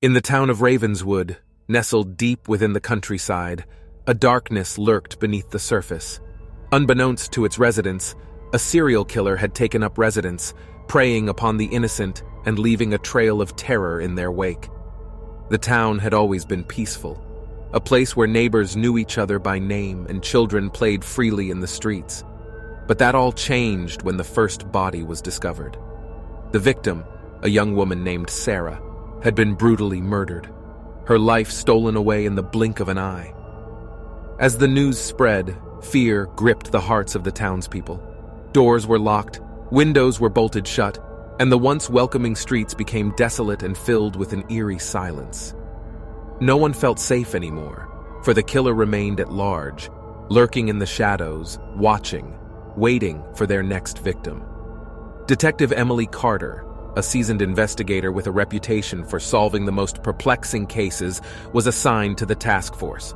In the town of Ravenswood, nestled deep within the countryside, a darkness lurked beneath the surface. Unbeknownst to its residents, a serial killer had taken up residence, preying upon the innocent and leaving a trail of terror in their wake. The town had always been peaceful, a place where neighbors knew each other by name and children played freely in the streets. But that all changed when the first body was discovered. The victim, a young woman named Sarah, had been brutally murdered, her life stolen away in the blink of an eye. As the news spread, fear gripped the hearts of the townspeople. Doors were locked, windows were bolted shut, and the once welcoming streets became desolate and filled with an eerie silence. No one felt safe anymore, for the killer remained at large, lurking in the shadows, watching, waiting for their next victim. Detective Emily Carter, a seasoned investigator with a reputation for solving the most perplexing cases, was assigned to the task force.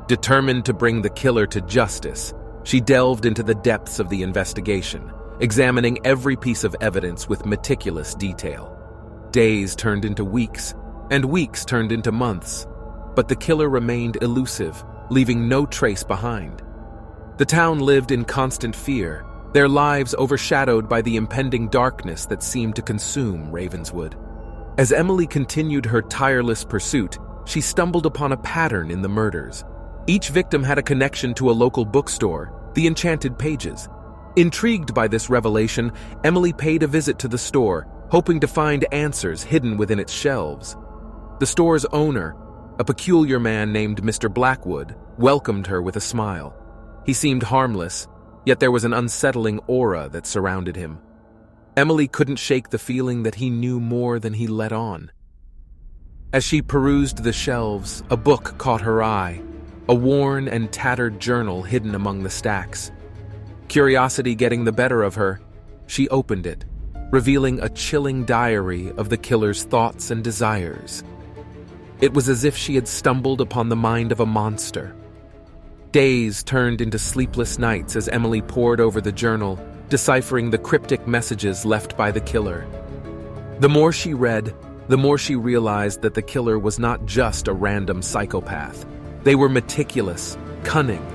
Determined to bring the killer to justice, she delved into the depths of the investigation, examining every piece of evidence with meticulous detail. Days turned into weeks, and weeks turned into months, but the killer remained elusive, leaving no trace behind. The town lived in constant fear, their lives overshadowed by the impending darkness that seemed to consume Ravenswood. As Emily continued her tireless pursuit, she stumbled upon a pattern in the murders. Each victim had a connection to a local bookstore, the Enchanted Pages. Intrigued by this revelation, Emily paid a visit to the store, hoping to find answers hidden within its shelves. The store's owner, a peculiar man named Mr. Blackwood, welcomed her with a smile. He seemed harmless, yet there was an unsettling aura that surrounded him. Emily couldn't shake the feeling that he knew more than he let on. As she perused the shelves, a book caught her eye, a worn and tattered journal hidden among the stacks. Curiosity getting the better of her, she opened it, revealing a chilling diary of the killer's thoughts and desires. It was as if she had stumbled upon the mind of a monster. Days turned into sleepless nights as Emily pored over the journal, deciphering the cryptic messages left by the killer. The more she read, the more she realized that the killer was not just a random psychopath. They were meticulous, cunning,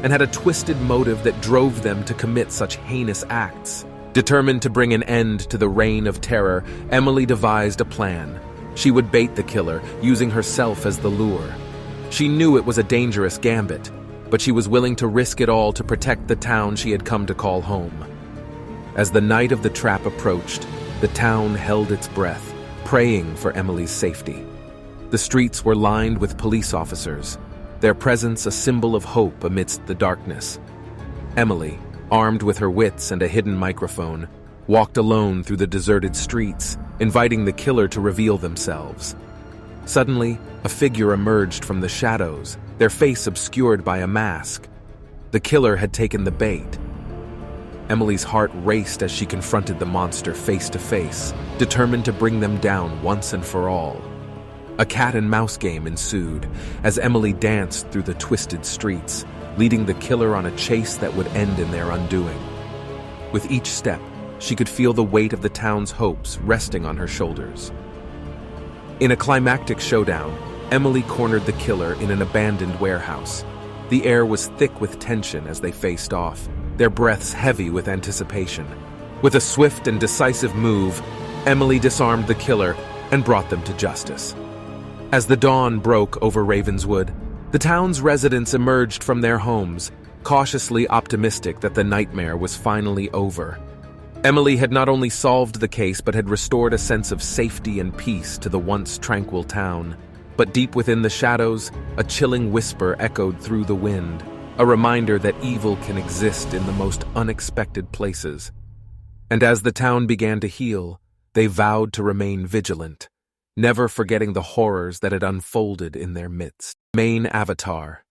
and had a twisted motive that drove them to commit such heinous acts. Determined to bring an end to the reign of terror, Emily devised a plan. She would bait the killer, using herself as the lure. She knew it was a dangerous gambit, but she was willing to risk it all to protect the town she had come to call home. As the night of the trap approached, the town held its breath, praying for Emily's safety. The streets were lined with police officers, their presence a symbol of hope amidst the darkness. Emily, armed with her wits and a hidden microphone, walked alone through the deserted streets, inviting the killer to reveal themselves. Suddenly, a figure emerged from the shadows, their face obscured by a mask. The killer had taken the bait. Emily's heart raced as she confronted the monster face to face, determined to bring them down once and for all. A cat-and-mouse game ensued as Emily danced through the twisted streets, leading the killer on a chase that would end in their undoing. With each step, she could feel the weight of the town's hopes resting on her shoulders. In a climactic showdown, Emily cornered the killer in an abandoned warehouse. The air was thick with tension as they faced off, their breaths heavy with anticipation. With a swift and decisive move, Emily disarmed the killer and brought them to justice. As the dawn broke over Ravenswood, the town's residents emerged from their homes, cautiously optimistic that the nightmare was finally over. Emily had not only solved the case but had restored a sense of safety and peace to the once tranquil town. But deep within the shadows, a chilling whisper echoed through the wind, a reminder that evil can exist in the most unexpected places. And as the town began to heal, they vowed to remain vigilant, never forgetting the horrors that had unfolded in their midst. Main Avatar.